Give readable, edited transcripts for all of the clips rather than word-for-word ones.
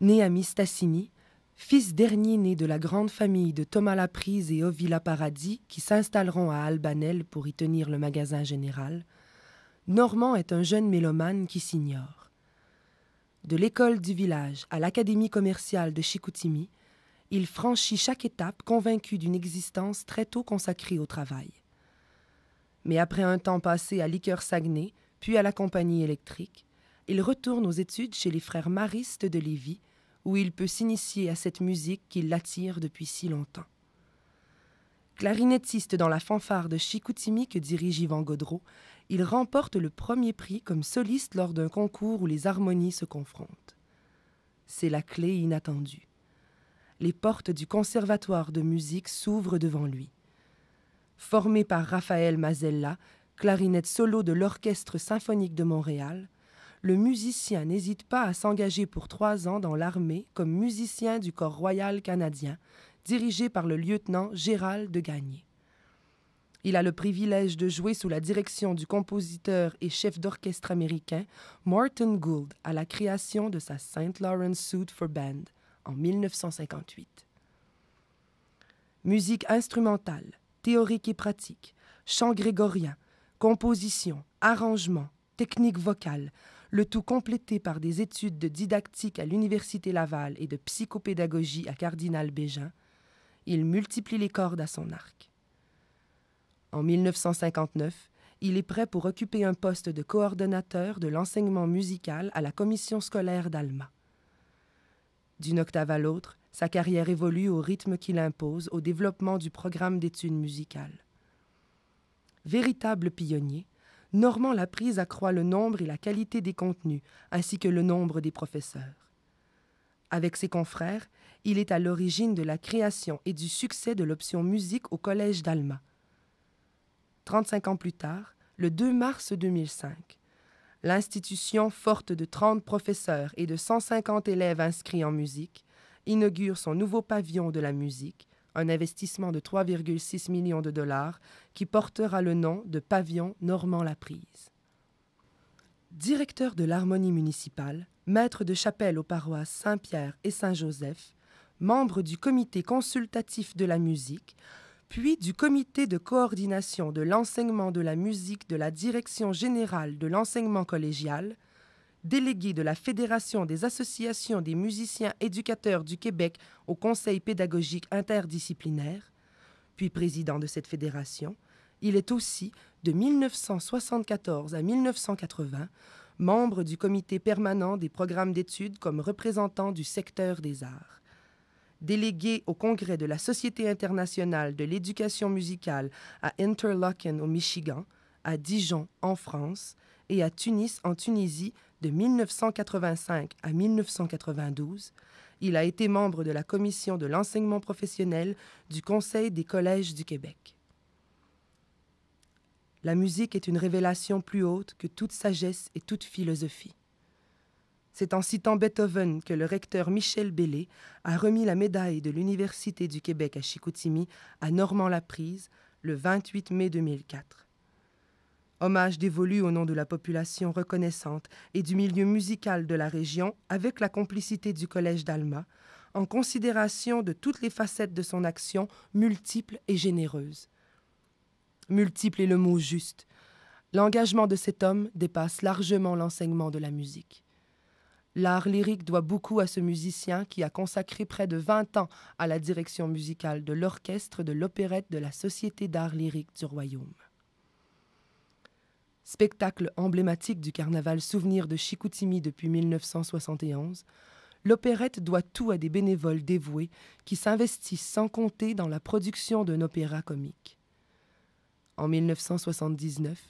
Né à Mistassini, fils dernier né de la grande famille de Thomas Laprise et Ovila Paradis qui s'installeront à Albanel pour y tenir le magasin général, Normand est un jeune mélomane qui s'ignore. De l'école du village à l'académie commerciale de Chicoutimi, il franchit chaque étape convaincu d'une existence très tôt consacrée au travail. Mais après un temps passé à Liqueurs Saguenay, puis à la compagnie électrique, il retourne aux études chez les frères Maristes de Lévis, où il peut s'initier à cette musique qui l'attire depuis si longtemps. Clarinettiste dans la fanfare de Chicoutimi que dirige Yvan Gaudreau, il remporte le premier prix comme soliste lors d'un concours où les harmonies se confrontent. C'est la clé inattendue. Les portes du conservatoire de musique s'ouvrent devant lui. Formé par Raphaël Mazella, clarinette solo de l'Orchestre symphonique de Montréal, le musicien n'hésite pas à s'engager pour 3 ans dans l'armée comme musicien du Corps royal canadien, dirigé par le lieutenant Gérald de Gagné. Il a le privilège de jouer sous la direction du compositeur et chef d'orchestre américain Morton Gould à la création de sa St. Lawrence Suite for Band en 1958. Musique instrumentale, théorique et pratique, chant grégorien, composition, arrangement, technique vocale, le tout complété par des études de didactique à l'Université Laval et de psychopédagogie à Cardinal Bégin, il multiplie les cordes à son arc. En 1959, il est prêt pour occuper un poste de coordonnateur de l'enseignement musical à la commission scolaire d'Alma. D'une octave à l'autre, sa carrière évolue au rythme qu'il impose au développement du programme d'études musicales. Véritable pionnier, Normand Laprise accroît le nombre et la qualité des contenus, ainsi que le nombre des professeurs. Avec ses confrères, il est à l'origine de la création et du succès de l'option musique au Collège d'Alma. 35 ans plus tard, le 2 mars 2005, l'institution forte de 30 professeurs et de 150 élèves inscrits en musique inaugure son nouveau pavillon de la musique, un investissement de 3,6 millions de dollars qui portera le nom de pavillon Normand Laprise. Directeur de l'harmonie municipale, maître de chapelle aux paroisses Saint-Pierre et Saint-Joseph, membre du comité consultatif de la musique, puis du comité de coordination de l'enseignement de la musique de la Direction générale de l'enseignement collégial, délégué de la Fédération des associations des musiciens éducateurs du Québec au Conseil pédagogique interdisciplinaire, puis président de cette fédération, il est aussi, de 1974 à 1980, membre du comité permanent des programmes d'études comme représentant du secteur des arts. Délégué au congrès de la Société internationale de l'éducation musicale à Interlochen au Michigan, à Dijon en France et à Tunis en Tunisie de 1985 à 1992, il a été membre de la commission de l'enseignement professionnel du Conseil des collèges du Québec. La musique est une révélation plus haute que toute sagesse et toute philosophie. C'est en citant Beethoven que le recteur Michel Bellé a remis la médaille de l'Université du Québec à Chicoutimi à Normand Laprise le 28 mai 2004. Hommage dévolu au nom de la population reconnaissante et du milieu musical de la région avec la complicité du Collège d'Alma, en considération de toutes les facettes de son action multiple et généreuse. Multiple est le mot juste. L'engagement de cet homme dépasse largement l'enseignement de la musique. L'art lyrique doit beaucoup à ce musicien qui a consacré près de 20 ans à la direction musicale de l'orchestre de l'opérette de la Société d'art lyrique du Royaume. Spectacle emblématique du carnaval Souvenir de Chicoutimi depuis 1971, l'opérette doit tout à des bénévoles dévoués qui s'investissent sans compter dans la production d'un opéra comique. En 1979,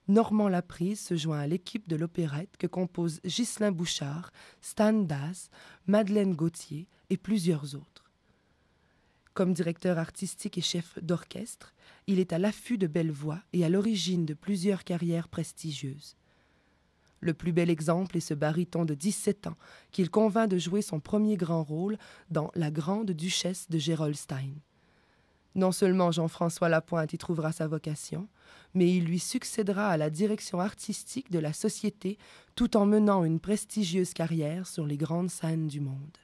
Normand Laprise se joint à l'équipe de l'opérette que composent Ghislain Bouchard, Stan Das, Madeleine Gauthier et plusieurs autres. Comme directeur artistique et chef d'orchestre, il est à l'affût de belles voix et à l'origine de plusieurs carrières prestigieuses. Le plus bel exemple est ce baryton de 17 ans qu'il convainc de jouer son premier grand rôle dans La Grande Duchesse de Gerolstein. Non seulement Jean-François Lapointe y trouvera sa vocation, mais il lui succédera à la direction artistique de la société tout en menant une prestigieuse carrière sur les grandes scènes du monde.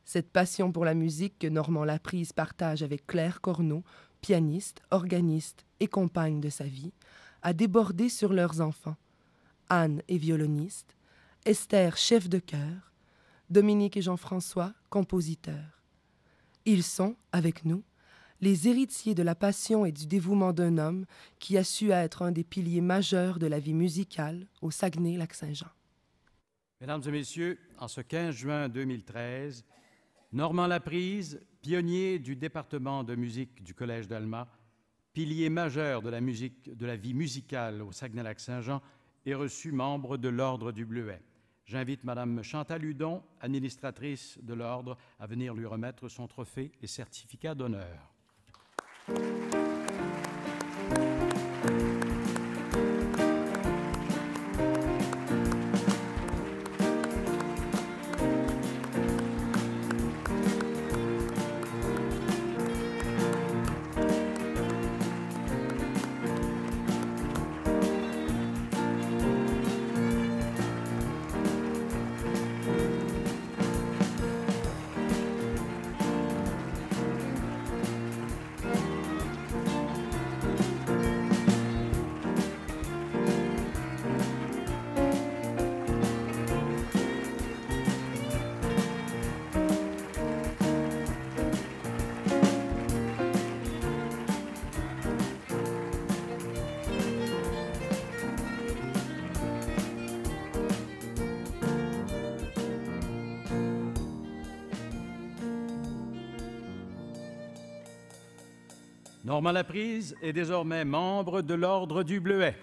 Cette passion pour la musique que Normand Laprise partage avec Claire Corneau, pianiste, organiste et compagne de sa vie, a débordé sur leurs enfants. Anne est violoniste, Esther chef de chœur, Dominique et Jean-François compositeurs. Ils sont, avec nous, les héritiers de la passion et du dévouement d'un homme qui a su être un des piliers majeurs de la vie musicale au Saguenay-Lac-Saint-Jean. Mesdames et messieurs, en ce 15 juin 2013, Normand Laprise, pionnier du département de musique du Collège d'Alma, pilier majeur de la vie musicale au Saguenay-Lac-Saint-Jean, est reçu membre de l'Ordre du Bleuet. J'invite Mme Chantal Hudon, administratrice de l'Ordre, à venir lui remettre son trophée et certificat d'honneur. Normand Laprise est désormais membre de l'Ordre du Bleuet.